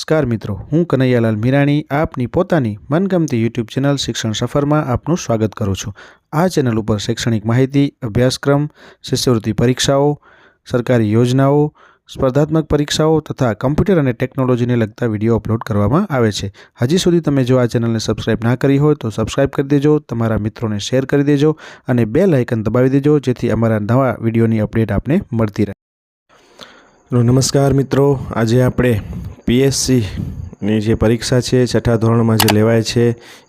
નમસ્કાર મિત્રો, હું કનૈયાલાલ મીરાણી આપની પોતાની મનગમતી યુટ્યુબ ચેનલ શિક્ષણ સફરમાં આપનું સ્વાગત કરું છું। આ ચેનલ ઉપર શૈક્ષણિક માહિતી, અભ્યાસક્રમ, શિષ્યવૃત્તિ પરીક્ષાઓ, સરકારી યોજનાઓ, સ્પર્ધાત્મક પરીક્ષાઓ તથા કમ્પ્યુટર અને ટેકનોલોજીને લગતા વિડીયો અપલોડ કરવામાં આવે છે। હજી સુધી તમે જો આ ચેનલને સબસ્ક્રાઇબ ના કરી હોય તો સબસ્ક્રાઇબ કરી દેજો, તમારા મિત્રોને શેર કરી દેજો અને બેલ આઇકન દબાવી દેજો જેથી અમારા નવા વિડીયોની અપડેટ આપને મળતી રહે। નમસ્કાર મિત્રો, આજે આપણે પીએસસીની જે પરીક્ષા છે છઠ્ઠા ધોરણમાં જે લેવાય છે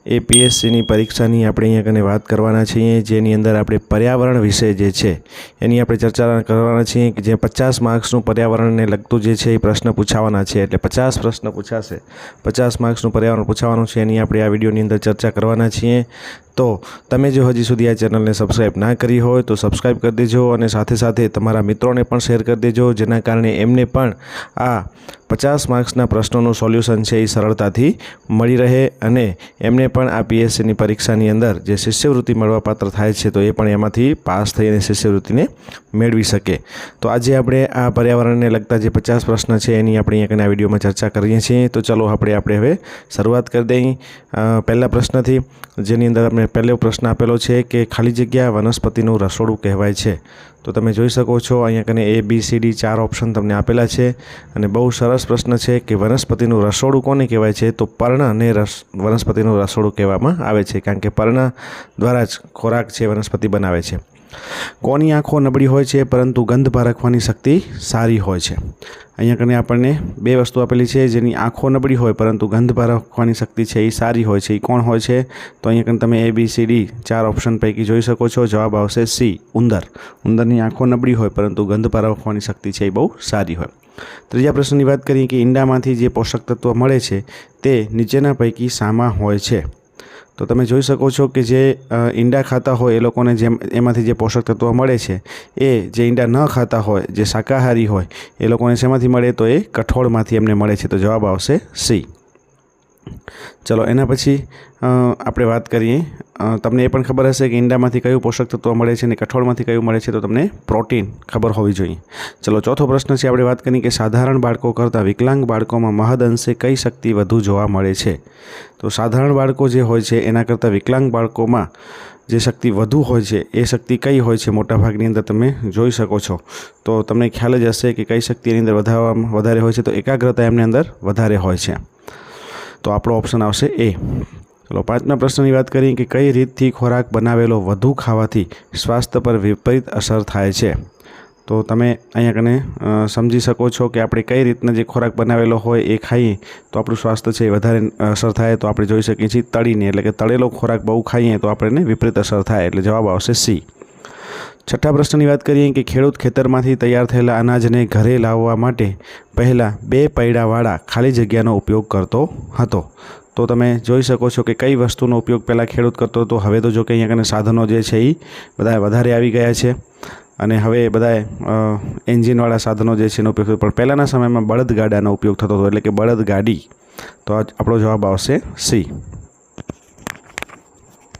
એ પીએસસીની પરીક્ષાની આપણે અહીંયા કને વાત કરવાના છીએ, જેની અંદર આપણે પર્યાવરણ વિષય જે છે એની આપણે ચર્ચા કરવાના છીએ કે જે 50 માર્ક્સનું પર્યાવરણને લગતું જે છે એ પ્રશ્ન પૂછાવાના છે। એટલે 50 પ્રશ્ન પૂછાશે, 50 માર્ક્સનું પર્યાવરણ પૂછાવાનું છે, એની આપણે આ વિડીયોની અંદર ચર્ચા કરવાના છીએ। તો તમે જો હજી સુધી આ ચેનલને સબસ્ક્રાઇબ ના કરી હોય તો સબસ્ક્રાઇબ કરી દેજો અને સાથે સાથે તમારા મિત્રોને પણ શેર કરી દેજો, જેના કારણે એમને પણ આ 50 માર્ક્સના પ્રશ્નોનું સોલ્યુશન છે એ સરળતાથી મળી રહે અને એમને પણ આ પીએસસીની પરીક્ષાની અંદર જે શિષ્યવૃત્તિ મળવાપાત્ર થાય છે તો એ પણ એમાંથી પાસ થઈ અને શિષ્યવૃત્તિને મેળવી શકે। તો આજે આપણે આ પર્યાવરણને લગતા જે 50 પ્રશ્ન છે એની આપણે અહીંયા આ વિડીયોમાં ચર્ચા કરીએ છીએ। તો ચલો આપણે હવે શરૂઆત કરી દઈએ પહેલા પ્રશ્નથી, જેની અંદર આપણે પહેલો પ્રશ્ન આપેલો છે કે ખાલી જગ્યા વનસ્પતિનું રસોડું કહેવાય છે। તો તમે જોઈ શકો છો અહીંયા કને ABCD 4 ઓપ્શન તમને આપેલા છે અને બહુ સરસ પ્રશ્ન છે કે વનસ્પતિનું રસોડું કોને કહેવાય છે? તો પર્ણને વનસ્પતિનું રસોડું કહેવામાં આવે છે, કારણ કે પર્ણ દ્વારા જ ખોરાક છે વનસ્પતિ બનાવે છે। કોની આંખો નબળી હોય છે પરંતુ ગંધ પારખવાની શક્તિ સારી હોય છે? અહીંયા કને આપણને બે વસ્તુ આપેલી છે, જેની આંખો નબળી હોય પરંતુ ગંધ પારખવાની શક્તિ છે એ સારી હોય છે, એ કોણ હોય છે? તો અહીંયા કને તમે ABCD 4 ઓપ્શન પૈકી જોઈ શકો છો, જવાબ આવશે C, ઉંદર। ઉંદરની આંખો નબળી હોય પરંતુ ગંધ પારખવાની શક્તિ છે એ બહુ સારી હોય। ત્રીજા પ્રશ્નની વાત કરીએ કે ઈંડામાંથી જે પોષક તત્વ મળે છે તે નીચેના પૈકી શામાં હોય છે? તો તમે જોઈ શકો છો કે જે ઈંડા ખાતા હોય એ લોકોને એમાંથી જે પોષક તત્વો મળે છે એ જે ઈંડા ન ખાતા હોય, જે શાકાહારી હોય એ લોકોને શેમાંથી મળે? તો એ કઠોળમાંથી એમને મળે છે, તો જવાબ આવશે C। ચલો એના પછી આપણે વાત કરીએ, તમને એ પણ ખબર હશે કે ઈંડામાંથી કયું પોષક તત્વ મળે છે અને કઠોળમાંથી કયું મળે છે? તો તમને પ્રોટીન ખબર હોવી જોઈએ। ચલો ચોથો પ્રશ્ન છે, આપણે વાત કરીએ કે સાધારણ બાળકો કરતાં વિકલાંગ બાળકોમાં મહદઅંશે કઈ શક્તિ વધુ જોવા મળે છે? તો સાધારણ બાળકો જે હોય છે એના કરતાં વિકલાંગ બાળકોમાં જે શક્તિ વધુ હોય છે એ શક્તિ કઈ હોય છે? મોટાભાગની અંદર તમે જોઈ શકો છો, તો તમને ખ્યાલ જ હશે કે કઈ શક્તિ એની અંદર વધારે હોય છે? તો એકાગ્રતા એમની અંદર વધારે હોય છે, તો આપણો ઓપ્શન આવશે A। ચલો પાંચમા પ્રશ્નની વાત કરીએ કે કઈ રીતથી ખોરાક બનાવેલો વધુ ખાવાથી સ્વાસ્થ્ય પર વિપરીત અસર થાય છે? તો તમે અહીંયા કને સમજી શકો છો કે આપણે કઈ રીતના જે ખોરાક બનાવેલો હોય એ ખાઈએ તો આપણું સ્વાસ્થ્ય છે એ વધારે અસર થાય। તો આપણે જોઈ શકીએ છીએ તળીને, એટલે કે તળેલો ખોરાક બહુ ખાઈએ તો આપણને વિપરીત અસર થાય, એટલે જવાબ આવશે C। છઠ્ઠા પ્રશ્નની વાત કરીએ કે ખેડૂત ખેતરમાંથી તૈયાર થયેલા અનાજને ઘરે લાવવા માટે પહેલાં 2 પૈડાવાળા ખાલી જગ્યાનો ઉપયોગ કરતો હતો। તો તમે જોઈ શકો છો કે કઈ વસ્તુનો ઉપયોગ પહેલાં ખેડૂત કરતો હતો। હવે તો જો કે અહીંયા કને સાધનો જે છે એ બધા વધારે આવી ગયા છે અને હવે બધાએ એન્જિનવાળા સાધનો જે છે એનો ઉપયોગ થતો, પણ પહેલાંના સમયમાં બળદગાડાનો ઉપયોગ થતો હતો, એટલે કે બળદગાડી। તો આપણો જવાબ આવશે C।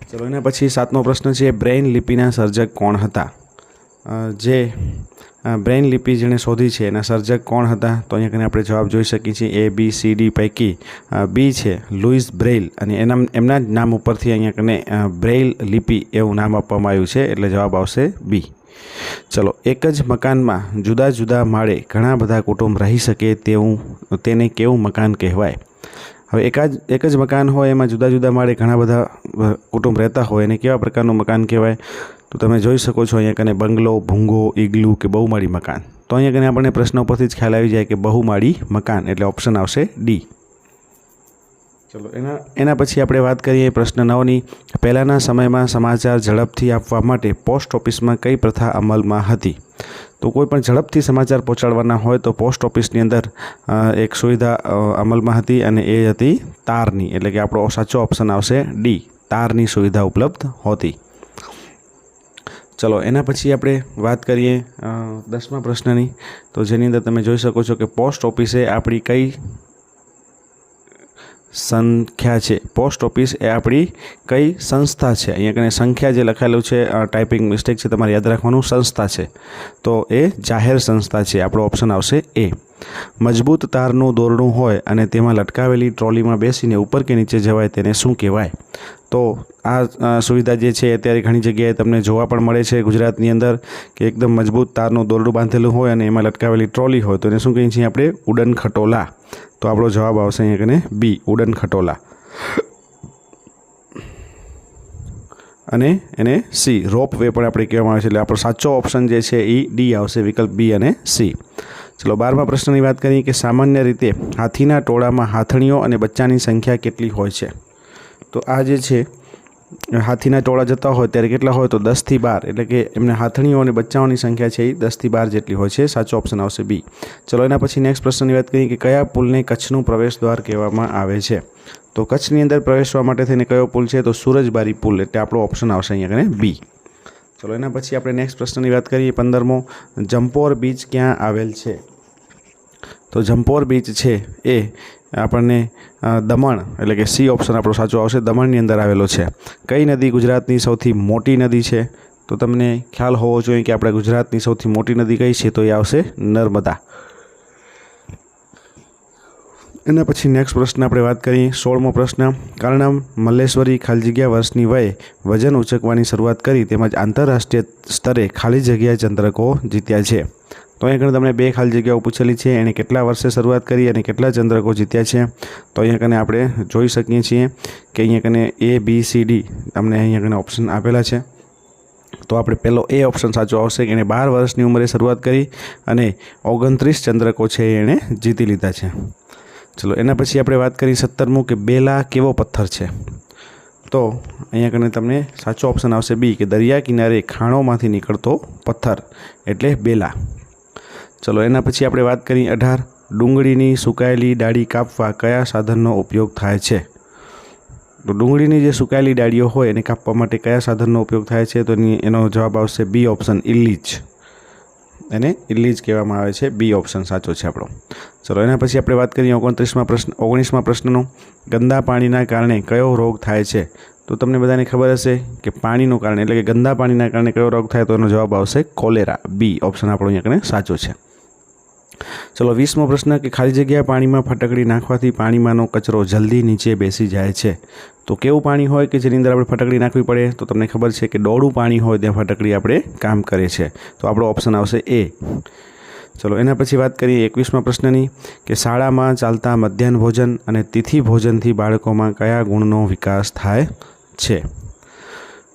ચલો એના પછી સાતમો પ્રશ્ન છે, બ્રેઇન લિપિના સર્જક કોણ હતા? જે બ્રેઇન લિપિ જેણે શોધી છે એના સર્જક કોણ હતા? તો અહીંયા કને આપણે જવાબ જોઈ શકીએ છીએ ABCD પૈકી B છે, લુઈસ બ્રેઇલ, અને એમના જ નામ ઉપરથી અહીંયા કને બ્રેઇલ લિપિ એવું નામ આપવામાં આવ્યું છે, એટલે જવાબ આવશે B। ચલો એક જ મકાનમાં જુદા જુદા માળે ઘણા બધા કુટુંબ રહી શકે તેને કેવું મકાન કહેવાય? હવે એક જ મકાન હોય એમાં જુદા જુદા માળે ઘણા બધા કુટુંબ રહેતા હોય એને કેવા પ્રકારનું મકાન કહેવાય? તો તમે જોઈ શકો છો અહીંયા કને બંગલો, ભૂંગો, ઇગ્લુ કે બહુમાળી મકાન। તો અહીંયા કને આપણને પ્રશ્ન ઉપરથી જ ખ્યાલ આવી જાય કે બહુમાળી મકાન, એટલે ઓપ્શન આવશે D। ચલો એના પછી આપણે વાત કરીએ પ્રશ્ન 9ની, પહેલાંના સમયમાં સમાચાર ઝડપથી આપવા માટે પોસ્ટ ઓફિસમાં કઈ પ્રથા અમલમાં હતી? તો કોઈ પણ ઝડપથી સમાચાર પહોંચાડવાના હોય તો પોસ્ટ ઓફિસની અંદર એક સુવિધા અમલમાં હતી અને એ હતી તારની, એટલે કે આપણો સાચો ઓપ્શન આવશે D, તારની સુવિધા ઉપલબ્ધ હોતી। ચલો એના પછી આપણે વાત કરીએ 10મા પ્રશ્નની, તો જેની અંદર તમે જોઈ શકો છો કે પોસ્ટ ઓફિસે આપણી કઈ સંખ્યા છે? પોસ્ટ ઓફિસ એ આપણી કઈ સંસ્થા છે? અહીંયા કને સંખ્યા જે લખાયેલું છે ટાઈપિંગ મિસ્ટેક છે, તમારે યાદ રાખવાનું, સંસ્થા છે, તો એ જાહેર સંસ્થા છે, આપણો ઓપ્શન આવશે A। મજબૂત તારનું દોરડું હોય અને તેમાં લટકાવેલી ટ્રોલીમાં બેસીને ઉપર કે નીચે જવાય તેને શું કહેવાય? તો આ સુવિધા જે છે અત્યારે ઘણી જગ્યાએ તમને જોવા પણ મળે છે ગુજરાતની અંદર કે એકદમ મજબૂત તારનું દોરડું બાંધેલું હોય અને એમાં લટકાવેલી ટ્રોલી હોય તો એને શું કહીએ છીએ આપણે? ઉડન ખટોલા. તો આપણો જવાબ આવશે અહીંયા કને બી, ઉડન ખટોલા. અને એને સી, રોપ વે પણ આપણે કહેવામાં આવે છે. એટલે આપણો સાચો ઓપ્શન જે છે એ ડી આવશે, વિકલ્પ બી અને સી. ચલો 12મા પ્રશ્નની વાત કરીએ કે સામાન્ય રીતે હાથીના ટોળામાં હાથણીઓ અને બચ્ચાની સંખ્યા કેટલી હોય છે? તો આ જે છે હાથીના ટોળા જતા હોય ત્યારે કેટલા હોય? તો 10 થી 12, એટલે કે એમને હાથણીઓ અને બચ્ચાઓની સંખ્યા છે એ 10 થી 12 જેટલી હોય છે. સાચો ઓપ્શન આવશે બી. ચલો એના પછી નેક્સ્ટ પ્રશ્નની વાત કરીએ કે કયા પુલને કચ્છનું પ્રવેશ દ્વાર કહેવામાં આવે છે? તો કચ્છની અંદર પ્રવેશવા માટે થઈને કયો પુલ છે? તો સૂરજબારી પુલ, એટલે આપણો ઓપ્શન આવશે અહીંયા કને બી. ચલો એના પછી આપણે નેક્સ્ટ પ્રશ્નની વાત કરીએ 15મો, જંપોર બીચ ક્યાં આવેલ છે? તો જંપોર બીચ છે એ આપણને દમણ, એટલે કે સી ઓપ્શન આપણો સાચો આવશે, દમણની અંદર આવેલો છે. કઈ નદી ગુજરાતની સૌથી મોટી નદી છે? તો તમને ખ્યાલ હોવો જોઈએ કે આપણે ગુજરાતની સૌથી મોટી નદી કઈ છે? તો એ આવશે નર્મદા. એના પછી નેક્સ્ટ પ્રશ્ન આપણે વાત કરીએ 16મો પ્રશ્ન, કર્ણમ મલ્લેશ્વરી ખાલી જગ્યા વર્ષની વયે વજન ઉચકવાની શરૂઆત કરી તેમજ આંતરરાષ્ટ્રીય સ્તરે ખાલી જગ્યા ચંદ્રકો જીત્યા છે. તો અહીંયા કને તમને 2 ખાલી જગ્યાઓ પૂછેલી છે, એણે કેટલા વર્ષે શરૂઆત કરી અને કેટલા ચંદ્રકો જીત્યા છે? તો અહીંયા કને આપણે જોઈ શકીએ છીએ કે અહીંયા કને A, B, C, D તમને અહીંયા કને ઓપ્શન આપેલા છે. તો આપણે પહેલો એ ઓપ્શન સાચો આવશે કે એણે 12 વર્ષની ઉંમરે શરૂઆત કરી અને 29 ચંદ્રકો છે એણે જીતી લીધા છે. ચલો એના પછી આપણે વાત કરીએ 17મું કે બેલા કેવો પથ્થર છે? તો અહીંયા કને તમને સાચો ઓપ્શન આવશે બી, કે દરિયા કિનારે ખાણોમાંથી નીકળતો પથ્થર એટલે બેલા. ચલો એના પછી આપણે વાત કરીએ 18, ડુંગળીની સુકાયેલી ડાળી કાપવા કયા સાધનનો ઉપયોગ થાય છે? તો ડુંગળીની જે સુકાયેલી ડાળીઓ હોય એને કાપવા માટે કયા સાધનનો ઉપયોગ થાય છે? તો એનો જવાબ આવશે બી ઓપ્શન, ઇલ્લીચ. એને ઇલ્લીચ કહેવામાં આવે છે. બી ઓપ્શન સાચો છે આપણો. ચલો એના પછી આપણે વાત કરીએ 19મા પ્રશ્નનો, ગંદા પાણીના કારણે કયો રોગ થાય છે? તો તમને બધાને ખબર હશે કે પાણીનું કારણ, એટલે કે ગંદા પાણીના કારણે કયો રોગ થાય? તો એનો જવાબ આવશે કોલેરા. બી ઓપ્શન આપણો અહીંયા કને સાચો છે. ચલો 20મો પ્રશ્ન કે ખાલી જગ્યા પાણીમાં ફટકડી નાખવાથી પાણીમાંનો કચરો જલ્દી નીચે બેસી જાય છે. તો કેવું પાણી હોય કે જેની અંદર આપણે ફટકડી નાખવી પડે? તો તમને ખબર છે કે ડોળું પાણી હોય ત્યાં ફટકડી આપણે કામ કરે છે. તો આપણો ઓપ્શન આવશે એ. ચલો એના પછી વાત કરીએ 21મા પ્રશ્નની કે શાળામાં ચાલતા મધ્યાહન ભોજન અને તિથિ ભોજનથી બાળકોમાં કયા ગુણનો વિકાસ થાય છે?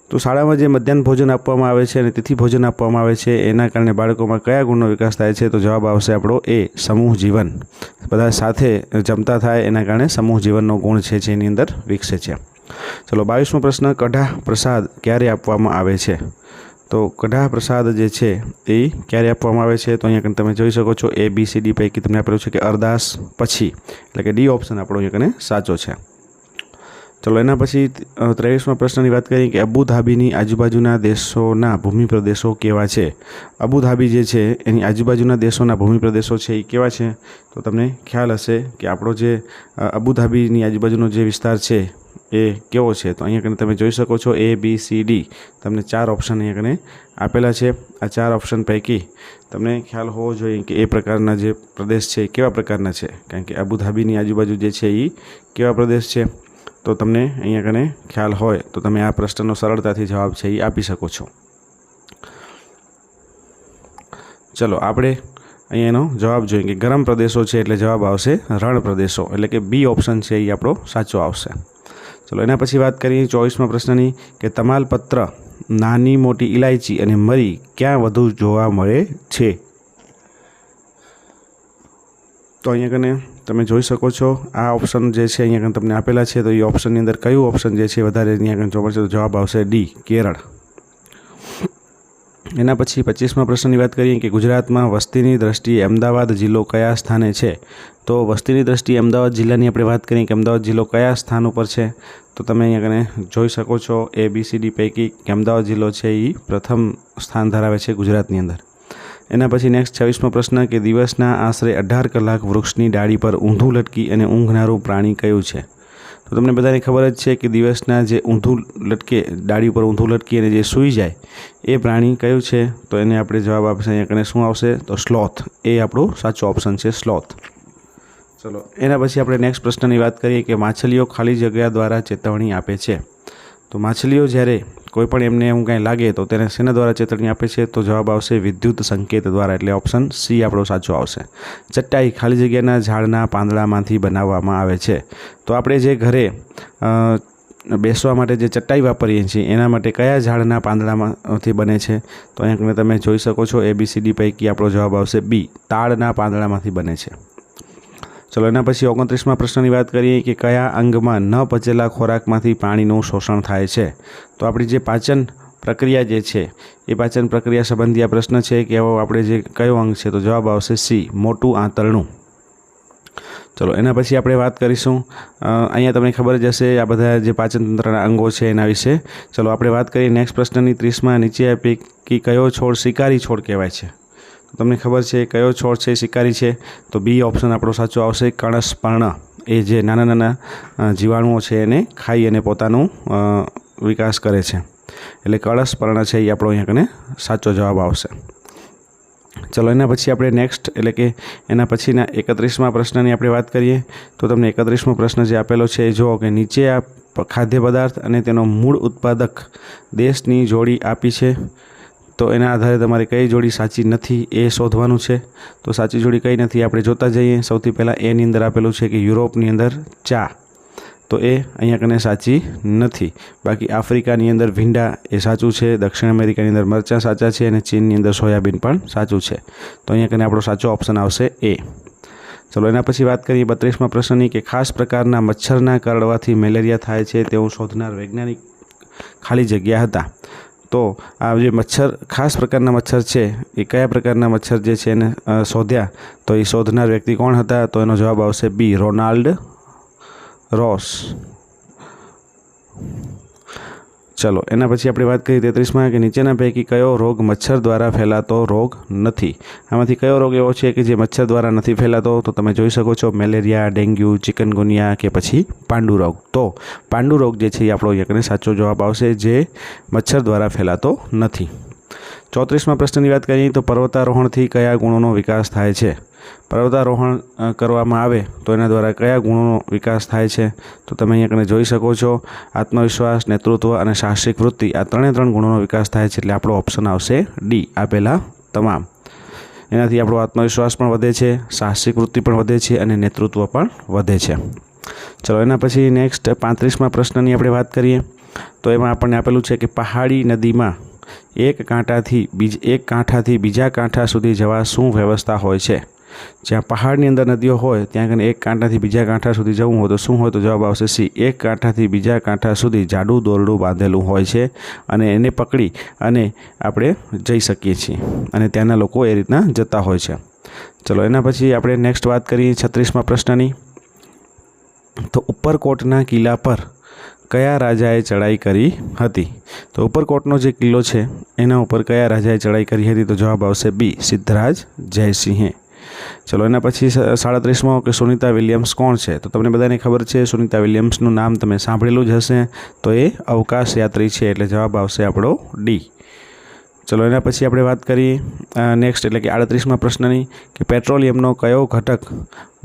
તો શાળામાં જે મધ્યાહન ભોજન આપવામાં આવે છે અને તિથિ ભોજન આપવામાં આવે છે એના કારણે બાળકોમાં કયા ગુણનો વિકાસ થાય છે? તો જવાબ આવશે આપણો એ, સમૂહ જીવન. બધા સાથે જમતા થાય એના કારણે સમૂહ જીવનનો ગુણ છે જેની અંદર વિકસે છે. ચલો 22મો પ્રશ્ન, કઢા પ્રસાદ ક્યારે આપવામાં આવે છે? તો કઢા પ્રસાદ જે છે એ ક્યારે આપવામાં આવે છે? તો અહીંયા તમે જોઈ શકો છો A, B, C, D પૈકી તમને આપેલું છે કે અરદાસ પછી, એટલે કે ડી ઓપ્શન આપણો અહીંયા કને સાચો છે. ચલો એના પછી 23મા પ્રશ્નની વાત કરીએ કે અબુધાબીની આજુબાજુના દેશોના ભૂમિ પ્રદેશો કેવા છે? અબુધાબી જે છે એની આજુબાજુના દેશોના ભૂમિ પ્રદેશો છે એ કેવા છે? તો તમને ખ્યાલ હશે કે આપણો જે અબુધાબીની આજુબાજુનો જે વિસ્તાર છે એ કેવો છે? તો અહીંયા કને તમે જોઈ શકો છો A, B, C, D તમને 4 ઓપ્શન અહીંયા કને આપેલા છે. આ 4 ઓપ્શન પૈકી તમને ખ્યાલ હોવો જોઈએ કે એ પ્રકારના જે પ્રદેશ છે એ કેવા પ્રકારના છે, કારણ કે અબુધાબીની આજુબાજુ જે છે એ કેવા પ્રદેશ છે? તો તમને અહીંયા કને ખ્યાલ હોય તો તમે આ પ્રશ્નનો સરળતાથી જવાબ છે એ આપી શકો છો. ચલો આપણે અહીંયાનો જવાબ જોઈએ કે ગરમ પ્રદેશો છે એટલે જવાબ આવશે રણ પ્રદેશો, એટલે કે બી ઓપ્શન છે એ આપણો સાચો આવશે. ચલો એના પછી વાત કરીએ 24મા પ્રશ્નની કે તમાલપત્ર, નાની મોટી ઇલાયચી અને મરી ક્યાં વધુ જોવા મળે છે? તો અહીંયા કને તમે જોઈ શકો છો આ ઓપ્શન જે છે અહીંયા કને તમને આપેલા છે. તો એ ઓપ્શનની અંદર કયું ઓપ્શન જે છે વધારે અહીંયા કને જોવા મળશે? તો જવાબ આવશે ડી, કેરળ. એના પછી 25મા પ્રશ્નની વાત કરીએ કે ગુજરાતમાં વસ્તીની દ્રષ્ટિએ અમદાવાદ જિલ્લો કયા સ્થાને છે? તો વસ્તીની દ્રષ્ટિએ અમદાવાદ જિલ્લાની આપણે વાત કરીએ કે અમદાવાદ જિલ્લો કયા સ્થાન ઉપર છે? તો તમે અહીંયા કને જોઈ શકો છો A, B, C, D પૈકી કે અમદાવાદ જિલ્લો છે એ પ્રથમ સ્થાન ધરાવે છે ગુજરાતની અંદર. એના પછી નેક્સ્ટ 26મો પ્રશ્ન કે દિવસના આશરે 18 કલાક વૃક્ષની ડાળી પર ઊંધું લટકી અને ઊંઘનારું પ્રાણી કયું છે? તો તો તમને બધાને ખબર જ છે કે દિવસના જે ઊંધું લટકે, ડાળી ઉપર ઊંધું લટકી અને જે સૂઈ જાય એ પ્રાણી કયું છે? તો એને આપણે જવાબ આપશે અહીંયા કને શું આવશે? તો સ્લોથ. એ આપણો સાચો ઓપ્શન છે, સ્લોથ. ચલો એના પછી આપણે નેક્સ્ટ પ્રશ્નની વાત કરીએ કે માછલીઓ ખાલી જગ્યા દ્વારા ચેતવણી આપે છે. તો માછલીઓ જ્યારે કોઈ પણ એમને એવું કાંઈ લાગે તો તેને શેના દ્વારા ચેતવણી આપે છે? તો જવાબ આવશે વિદ્યુત સંકેત દ્વારા. એટલે ઓપ્શન સી આપણો સાચો આવશે. ચટાઈ ખાલી જગ્યાના ઝાડના પાંદડામાંથી બનાવવામાં આવે છે. તો આપણે જે ઘરે બેસવા માટે જે ચટાઈ વાપરીએ છીએ એના માટે કયા ઝાડના પાંદડામાંથી બને છે? તો અહીંયા તમે જોઈ શકો છો ABCD પૈકી આપણો જવાબ આવશે બી, તાડના પાંદડામાંથી બને છે. ચલો એના પછી 29મા પ્રશ્નની વાત કરીએ કે કયા અંગમાં ન પચેલા ખોરાકમાંથી પાણીનું શોષણ થાય છે? તો આપણી જે પાચન પ્રક્રિયા જે છે એ પાચન પ્રક્રિયા સંબંધી આ પ્રશ્ન છે કે આપણે જે કયો અંગ છે? તો જવાબ આવશે સી, મોટું આંતરણું. ચલો એના પછી આપણે વાત કરીશું, અહીંયા તમને ખબર જ હશે આ બધા જે પાચનતંત્રના અંગો છે એના વિશે. ચલો આપણે વાત કરીએ નેક્સ્ટ પ્રશ્નની 30મા. નીચે પૈકી કયો છોડ શિકારી છોડ કહેવાય છે? તમને ખબર છે કયો છોડ છે શિકારી છે? તો બી ઓપ્શન આપણો સાચો આવશે, કણસપર્ણ. એ જે નાના નાના જીવાણુઓ છે એને ખાઈ અને પોતાનું વિકાસ કરે છે, એટલે કળશપર્ણ છે એ આપણો અહીંયા કને સાચો જવાબ આવશે. ચલો એના પછી આપણે નેક્સ્ટ એટલે કે એના પછીના 31મા પ્રશ્નની આપણે વાત કરીએ. તો તમને 31મો પ્રશ્ન જે આપેલો છે એ જુઓ કે નીચે આ ખાદ્ય પદાર્થ અને તેનો મૂળ ઉત્પાદક દેશની જોડી આપી છે. તો એના આધારે તમારે કઈ જોડી સાચી નથી એ શોધવાનું છે. તો સાચી જોડી કઈ નથી આપણે જોતા જઈએ. સૌથી પહેલાં એની અંદર આપેલું છે કે યુરોપની અંદર ચા, તો એ અહીંયા કને સાચી નથી. બાકી આફ્રિકાની અંદર ભીંડા એ સાચું છે, દક્ષિણ અમેરિકાની અંદર મરચાં સાચા છે અને ચીનની અંદર સોયાબીન પણ સાચું છે. તો અહીંયા કને આપણો સાચો ઓપ્શન આવશે એ. ચલો એના પછી વાત કરીએ 32મા પ્રશ્નની કે ખાસ પ્રકારના મચ્છરના કરડવાથી મેલેરિયા થાય છે તેવું શોધનાર વૈજ્ઞાનિક ખાલી જગ્યા હતા. તો આ જે મચ્છર, ખાસ પ્રકારના મચ્છર છે એ કયા પ્રકારના મચ્છર જે છે એને શોધ્યા? તો એ શોધનાર વ્યક્તિ કોણ હતા? તો એનો જવાબ આવશે બી, રોનાલ્ડ રોસ. ચલો એના પછી આપણે વાત કરીએ 33મા કે નીચેના પૈકી કયો રોગ મચ્છર દ્વારા ફેલાતો રોગ નથી? આમાંથી કયો રોગ એવો છે કે જે મચ્છર દ્વારા નથી ફેલાતો? તો તમે જોઈ શકો છો મેલેરિયા, ડેન્ગ્યુ, ચિકનગુનિયા કે પછી પાંડુ રોગ. તો પાંડુ રોગ જે છે એ આપણો અહીંયા સાચો જવાબ આવશે, જે મચ્છર દ્વારા ફેલાતો નથી. 34મા પ્રશ્નની વાત કરીએ તો પર્વતારોહણથી કયા ગુણોનો વિકાસ થાય છે? પર્વતારોહણ કરવામાં આવે તો એના દ્વારા કયા ગુણોનો વિકાસ થાય છે? તો તમે અહીંયા જોઈ શકો છો આત્મવિશ્વાસ, નેતૃત્વ અને સાહસિક વૃત્તિ, આ ત્રણ ગુણોનો વિકાસ થાય છે. એટલે આપણો ઓપ્શન આવશે ડી, આપેલા તમામ. એનાથી આપણો આત્મવિશ્વાસ પણ વધે છે, સાહસિક વૃત્તિ પણ વધે છે અને નેતૃત્વ પણ વધે છે. ચલો એના પછી નેક્સ્ટ 35મા પ્રશ્નની આપણે વાત કરીએ. તો એમાં આપણને આપેલું છે કે પહાડી નદીમાં એક કાંઠાથી બીજા કાંઠા સુધી જવા શું વ્યવસ્થા હોય છે? જ્યાં પહાડની અંદર નદીઓ હોય ત્યાં કને એક કાંઠાથી બીજા કાંઠા સુધી જવું હોય તો શું હોય? તો જવાબ આવશે સી, એક કાંઠાથી બીજા કાંઠા સુધી જાડું દોરડું બાંધેલું હોય છે અને એને પકડી અને આપણે જઈ શકીએ છીએ અને ત્યાંના લોકો એ રીતના જતા હોય છે. ચલો એના પછી આપણે નેક્સ્ટ વાત કરીએ 36મા પ્રશ્નની. તો ઉપરકોટના કિલ્લા પર કયા રાજાએ ચડાઈ કરી હતી? તો ઉપરકોટનો જે કિલ્લો છે એના ઉપર કયા રાજાએ ચડાઈ કરી હતી? તો જવાબ આવશે બી, સિદ્ધરાજ જયસિંહે. ચલો એના પછી 37મો કે સુનિતા વિલિયમ્સ કોણ છે? તો તમને બધાને ખબર છે સુનિતા વિલિયમ્સનું નામ તમે સાંભળેલું જ હશે. તો એ અવકાશ યાત્રી છે, એટલે જવાબ આવશે આપણો ડી. ચલો એના પછી આપણે વાત કરીએ નેક્સ્ટ એટલે કે 38મા પ્રશ્નની કે પેટ્રોલિયમનો કયો ઘટક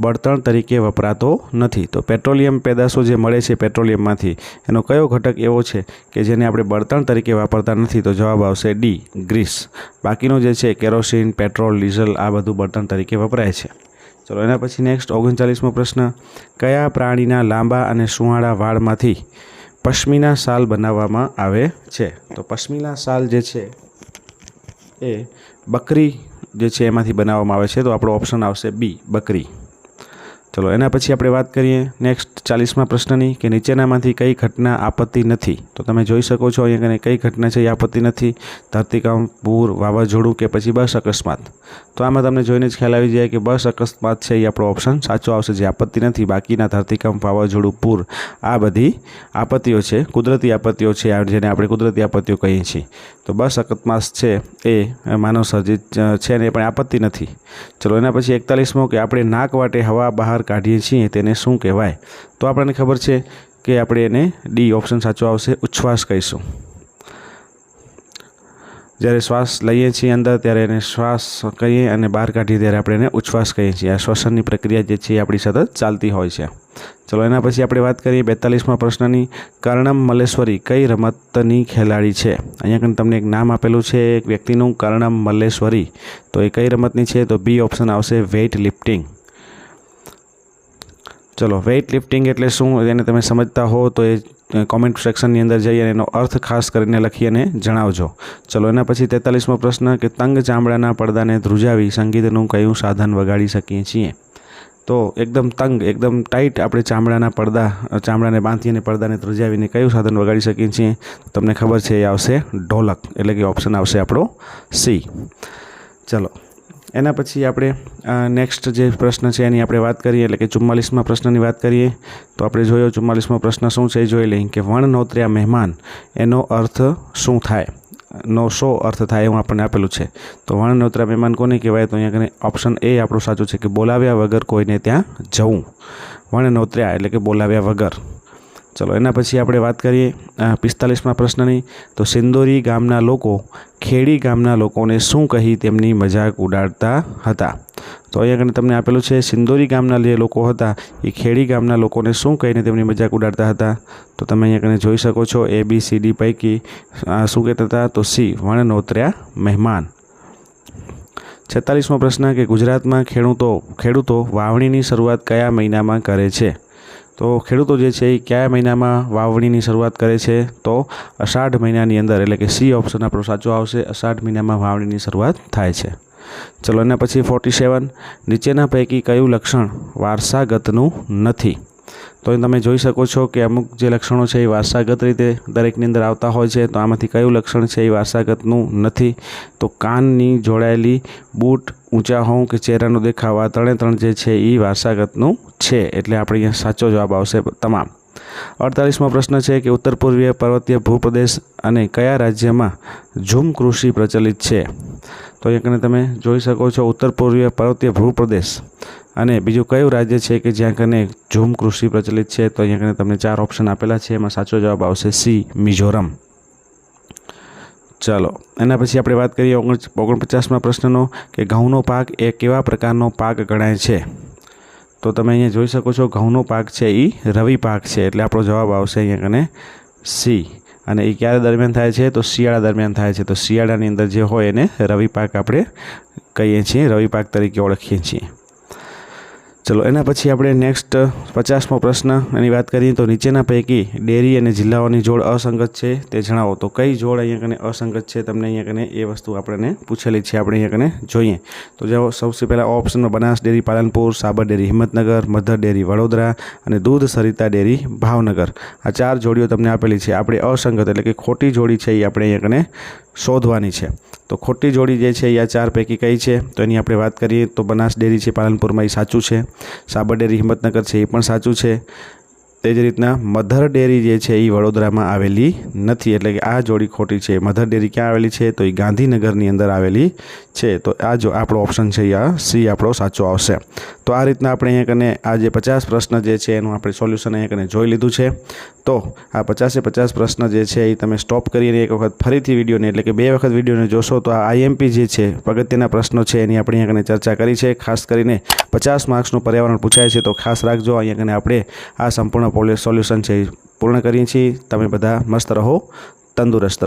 બળતણ તરીકે વપરાતો નથી? તો પેટ્રોલિયમ પેદાશો જે મળે છે પેટ્રોલિયમમાંથી એનો કયો ઘટક એવો છે કે જેને આપણે બળતણ તરીકે વાપરતા નથી? તો જવાબ આવશે ડી, ગ્રીસ. બાકીનું જે છે કેરોસીન, પેટ્રોલ, ડીઝલ આ બધું બળતણ તરીકે વપરાય છે. ચલો એના પછી નેક્સ્ટ 39મો પ્રશ્ન. કયા પ્રાણીના લાંબા અને સુંવાળા વાળમાંથી પશ્મિના શાલ બનાવવામાં આવે છે? તો પશ્મિના શાલ જે છે એ બકરી જે છે એમાંથી બનાવવામાં આવે છે. તો આપણો ઓપ્શન આવશે બી, બકરી. ચલો એના પછી આપણે વાત કરીએ નેક્સ્ટ 40મા પ્રશ્નની કે નીચેનામાંથી કઈ ઘટના આપત્તિ નથી? તો તમે જોઈ શકો છો અહીંયા કઈ ઘટના છે એ આપત્તિ નથી? ધરતીકંપ, પૂર, વાવાઝોડું કે પછી બસ અકસ્માત. તો આમાં તમને જોઈને જ ખ્યાલ આવી જાય કે બસ અકસ્માત છે એ આપણો ઓપ્શન સાચો આવશે, જે આપત્તિ નથી. બાકીના ધરતીકંપ, વાવાઝોડું, પૂર આ બધી આપત્તિઓ છે, કુદરતી આપત્તિઓ છે, જેને આપણે કુદરતી આપત્તિઓ કહીએ છીએ. તો બસ અકસ્માત છે એ માનવ સર્જિત છે ને એ પણ આપત્તિ નથી. ચલો એના પછી 41મો કે આપણે નાક વાટે હવા બહાર કાઢીએ છીએ તેને શું કહેવાય? તો આપણને ખબર છે કે આપણે એને ડી ઓપ્શન સાચો આવશે, ઉચ્છ્વાસ કહીશું. જ્યારે શ્વાસ લઈએ છીએ અંદર ત્યારે એને શ્વાસ કહીએ અને બહાર કાઢીએ ત્યારે આપણે એને ઉચ્છ્વાસ કહીએ છીએ. આ શ્વસનની પ્રક્રિયા જે છે એ આપણી સતત ચાલતી હોય છે. ચલો એના પછી આપણે વાત કરીએ 42મા પ્રશ્નની. કર્ણમ મલ્લેશ્વરી કઈ રમતની ખેલાડી છે? અહીંયા કંઈ તમને એક નામ આપેલું છે એક વ્યક્તિનું, કર્ણમ મલ્લેશ્વરી. તો એ કઈ રમતની છે? તો બી ઓપ્શન આવશે, વેઇટ લિફ્ટિંગ. ચલો, વેઇટ લિફ્ટિંગ એટલે શું એને તમે સમજતા હો તો એ કોમેન્ટ સેક્શનની અંદર જઈ અને એનો અર્થ ખાસ કરીને લખી અને જણાવજો. ચલો એના પછી 43મો પ્રશ્ન કે તંગ ચામડાના પડદાને ધ્રુજાવી સંગીતનું કયું સાધન વગાડી શકીએ છીએ? તો એકદમ તંગ, એકદમ ટાઈટ આપણે ચામડાને બાંધી અને પડદાને ધ્રુજાવીને કયું સાધન વગાડી શકીએ છીએ? તમને ખબર છે, એ આવશે ઢોલક, એટલે કે ઓપ્શન આવશે આપણો સી. ચલો એના પછી આપણે નેક્સ્ટ જે પ્રશ્ન છે એની આપણે વાત કરીએ, એટલે કે 44મા પ્રશ્નની વાત કરીએ. તો આપણે જોયો 44મો પ્રશ્ન શું છે એ જોઈ લઈએ કે વણ નોતર્યા મહેમાન એનો અર્થ શું થાય? શો અર્થ થાય એવું આપણને આપેલું છે. તો વણ નોતર્યા મહેમાન કોને કહેવાય? તો અહીંયા ઓપ્શન એ આપણું સાચું છે કે બોલાવ્યા વગર કોઈને ત્યાં જવું. વણ નોતર્યા એટલે કે બોલાવ્યા વગર. ચલો એના પછી આપણે વાત કરીએ 45મા પ્રશ્નની. તો સિંદોરી ગામના લોકો ખેડી ગામના લોકોને શું કહી તેમની મજાક ઉડાડતા હતા? તો અહીંયા આગળ તમને આપેલું છે સિંદોરી ગામના જે લોકો હતા એ ખેડી ગામના લોકોને શું કહીને તેમની મજાક ઉડાડતા હતા? તો તમે અહીંયા આગળ જોઈ શકો છો ABCD પૈકી શું કહેતા હતા? તો સી, વણ નોતર્યા મહેમાન. 46મો પ્રશ્ન કે ગુજરાતમાં ખેડૂતો વાવણીની શરૂઆત કયા મહિનામાં કરે છે? તો ખેડૂતો જે છે એ કયા મહિનામાં વાવણીની શરૂઆત કરે છે? તો અષાઢ મહિનાની અંદર, એટલે કે સી ઓપ્શન આપણો સાચો આવશે, અષાઢ મહિનામાં વાવણીની શરૂઆત થાય છે. ચલો એના પછી 47, નીચેના પૈકી કયું લક્ષણ વારસાગતનું નથી? તો તમે જોઈ શકો છો કે અમુક જે લક્ષણો છે એ વારસાગત રીતે દરેકની અંદર આવતા હોય છે. તો આમાંથી કયું લક્ષણ છે એ વારસાગતનું નથી? તો કાનની જોડાયેલી બૂટ, ઊંચા હોવું કે ચહેરાનો દેખાવ, આ ત્રણ જે છે એ વારસાગતનું છે. એટલે આપણે અહીંયા સાચો જવાબ આવશે તમામ. 48મો પ્રશ્ન છે કે ઉત્તર પૂર્વીય પર્વતીય ભૂપ્રદેશ અને કયા રાજ્યમાં ઝૂમ કૃષિ પ્રચલિત છે? તો અહીંયા તમે જોઈ શકો છો ઉત્તર પૂર્વીય પર્વતીય ભૂપ્રદેશ અને બીજું કયું રાજ્ય છે કે જ્યાં કને ઝૂમ કૃષિ પ્રચલિત છે? તો અહીંયા તમને 4 ઓપ્શન આપેલા છે, એમાં સાચો જવાબ આવશે સી, મિઝોરમ. ચાલો એના પછી આપણે વાત કરીએ 49મા પ્રશ્નનો કે ઘઉંનો પાક એ કેવા પ્રકારનો પાક ગણાય છે? તો તમે અહીંયા જોઈ શકો છો ઘઉંનો પાક છે એ રવિ પાક છે, એટલે આપણો જવાબ આવશે અહીંયા કને સી. અને એ ક્યારે દરમિયાન થાય છે? તો શિયાળા દરમિયાન થાય છે. તો શિયાળાની અંદર જે હોય એને રવિ પાક આપણે કહીએ છીએ, રવિ પાક તરીકે ઓળખીએ છીએ. ચલો એના પછી આપણે નેક્સ્ટ 50મો પ્રશ્ન એની વાત કરીએ. તો નીચેના પૈકી ડેરી અને જિલ્લાઓની જોડ અસંગત છે તે જણાવો. તો કઈ જોડ અહીંયા કને અસંગત છે? તમને અહીંયા કને એ વસ્તુ આપણને પૂછેલી છે, આપણે અહીંયા કને જોઈએ. તો જો સૌથી પહેલાં ઓપ્શનમાં Banas dairy Palanpur, Sabar dairy Himmatnagar, mother dairy Vadodara અને દૂધ સરિતા ડેરી ભાવનગર. આ 4 જોડીઓ તમને આપેલી છે. આપણે અસંગત એટલે કે ખોટી જોડી છે એ આપણે અહીંયા કને શોધવાની છે. તો ખોટી જોડી જે છે એ આ 4 પૈકી કઈ છે? તો એની આપણે વાત કરીએ તો બનાસ ડેરી છે પાલનપુરમાં, એ સાચું છે. સાબર ડેરી હિંમતનગર છે એ પણ સાચું છે. તે જ રીતના મધર ડેરી જે છે એ વડોદરામાં આવેલી નથી, એટલે કે આ જોડી ખોટી છે. મધર ડેરી ક્યાં આવેલી છે? તો એ ગાંધીનગરની અંદર આવેલી છે. તો આ જો આપણો ઓપ્શન છે આ સી આપણો સાચો આવશે. તો આ રીતના આપણે અહીંયા કને આ જે 50 પ્રશ્ન જે છે એનું આપણે સોલ્યુશન અહીંયા કને જોઈ લીધું છે. તો આ 50 પ્રશ્ન જે છે એ તમે સ્ટોપ કરીને એક વખત ફરીથી વિડીયોને, એટલે કે 2 વખત વિડીયોને જોશો તો આ IMP જે છે અગત્યના પ્રશ્નો છે એની આપણે અહીંયા કને ચર્ચા કરી છે. ખાસ કરીને 50 માર્ક્સનું પર્યાવરણ પૂછાય છે, તો ખાસ રાખજો. અહીંયા કને આપણે આ સંપૂર્ણ સોલ્યુશન છે પૂર્ણ કરીએ છીએ. તમે બધા મસ્ત રહો, તંદુરસ્ત રહો.